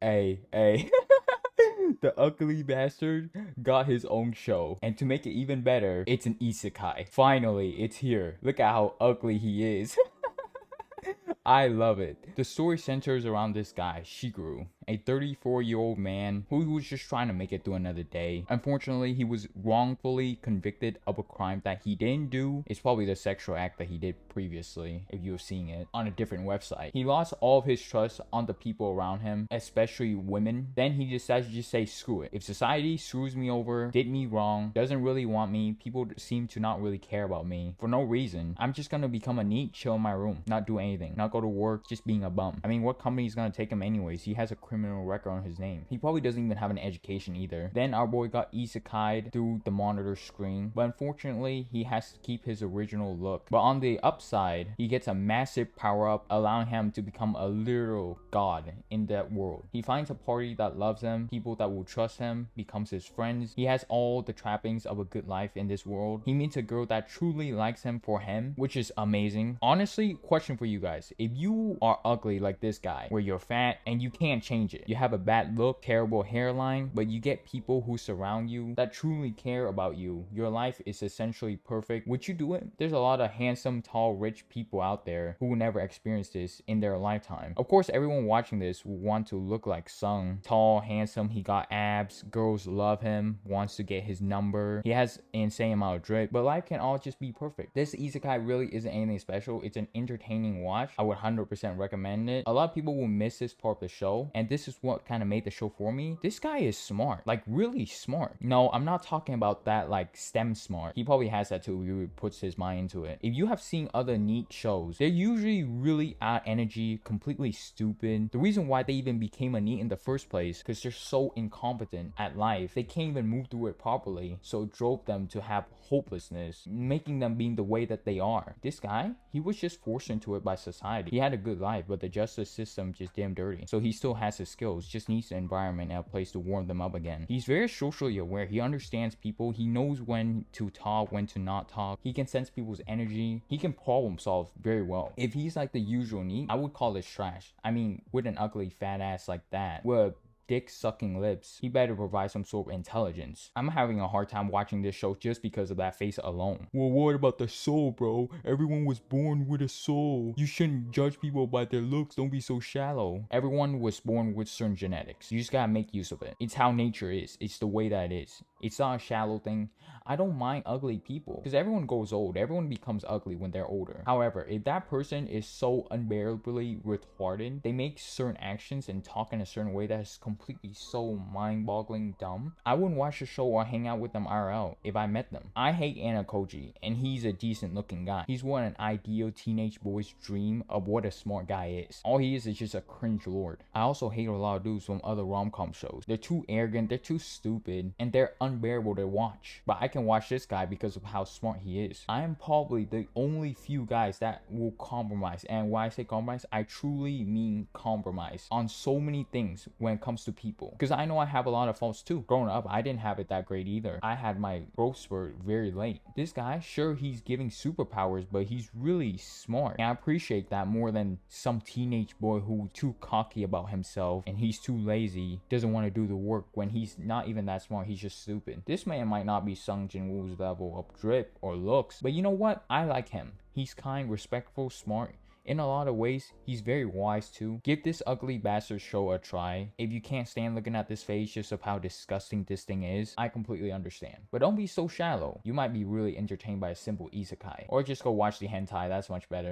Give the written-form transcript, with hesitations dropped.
Hey. The ugly bastard got his own show. And to make it even better, it's an isekai. Finally, it's here. Look at how ugly he is. I love it. The story centers around this guy, Shigeru, a 34-year-old man who was just trying to make it through another day. Unfortunately, he was wrongfully convicted of a crime that he didn't do. It's probably the sexual act that he did previously, if you were seeing it on a different website. He lost all of his trust on the people around him, especially women. Then he decided to just say, screw it. If society screws me over, did me wrong, doesn't really want me, people seem to not really care about me for no reason, I'm just gonna become a neat, chill in my room, not do anything, not go to work, just being a bum. I mean, what company is gonna take him anyways? He has a criminal record on his name. He probably doesn't even have an education either. Then our boy got isekai'd through the monitor screen, but unfortunately, he has to keep his original look. But on the upside, he gets a massive power-up, allowing him to become a literal god in that world. He finds a party that loves him, people that will trust him, becomes his friends. He has all the trappings of a good life in this world. He meets a girl that truly likes him for him, which is amazing. Honestly, question for you guys. If you are ugly like this guy, where you're fat and you can't change it, you have a bad look, terrible hairline, but you get people who surround you that truly care about you, your life is essentially perfect, would you do it? There's a lot of handsome, tall, rich people out there who will never experience this in their lifetime. Of course, everyone watching this will want to look like Sung. Tall, handsome, he got abs, girls love him, wants to get his number, he has an insane amount of drip, but life can all just be perfect. This isekai really isn't anything special. It's an entertaining watch. I would 100% recommend it. A lot of people will miss this part of the show, and this is what kind of made the show for me. This guy is smart, like really smart. No, I'm not talking about that like STEM smart. He probably has that too. He puts his mind into it. If you have seen other neat shows, they're usually really out energy, completely stupid. The reason why they even became a neat in the first place, because they're so incompetent at life. They can't even move through it properly, so it drove them to have hopelessness, making them being the way that they are. This guy, he was just forced into it by society. He had a good life, but the justice system just did him dirty. So he still has his skills, just needs an environment and a place to warm them up again. He's very socially aware. He understands people. He knows when to talk, when to not talk. He can sense people's energy. He can problem solve very well. If he's like the usual neat, I would call this trash. I mean, with an ugly fat ass like that, with dick-sucking lips, he better provide some sort of intelligence. I'm having a hard time watching this show just because of that face alone. Well, what about the soul, bro? Everyone was born with a soul. You shouldn't judge people by their looks. Don't be so shallow. Everyone was born with certain genetics. You just gotta make use of it. It's how nature is. It's the way that it is. It's not a shallow thing. I don't mind ugly people, because everyone goes old. Everyone becomes ugly when they're older. However, if that person is so unbearably retarded, they make certain actions and talk in a certain way that is completely so mind-boggling dumb, I wouldn't watch the show or hang out with them IRL if I met them. I hate Anakoji, and he's a decent looking guy. He's what an ideal teenage boy's dream of what a smart guy is. All he is just a cringe lord. I also hate a lot of dudes from other rom-com shows. They're too arrogant, they're too stupid, and they're unbearable to watch. But I can watch this guy because of how smart he is. I am probably the only few guys that will compromise, and when I say compromise, I truly mean compromise on so many things when it comes to people, because I know I have a lot of faults too. Growing up, I didn't have it that great either. I had my growth spurt very late. This guy, sure, he's giving superpowers, but he's really smart, and I appreciate that more than some teenage boy who too cocky about himself and he's too lazy, doesn't want to do the work when he's not even that smart. He's just stupid. This man might not be Sung Jin-woo's level of drip or looks, but you know what? I like him. He's kind, respectful, smart. In a lot of ways, he's very wise too. Give this ugly bastard show a try. If you can't stand looking at this face just of how disgusting this thing is, I completely understand. But don't be so shallow. You might be really entertained by a simple isekai. Or just go watch the hentai, that's much better.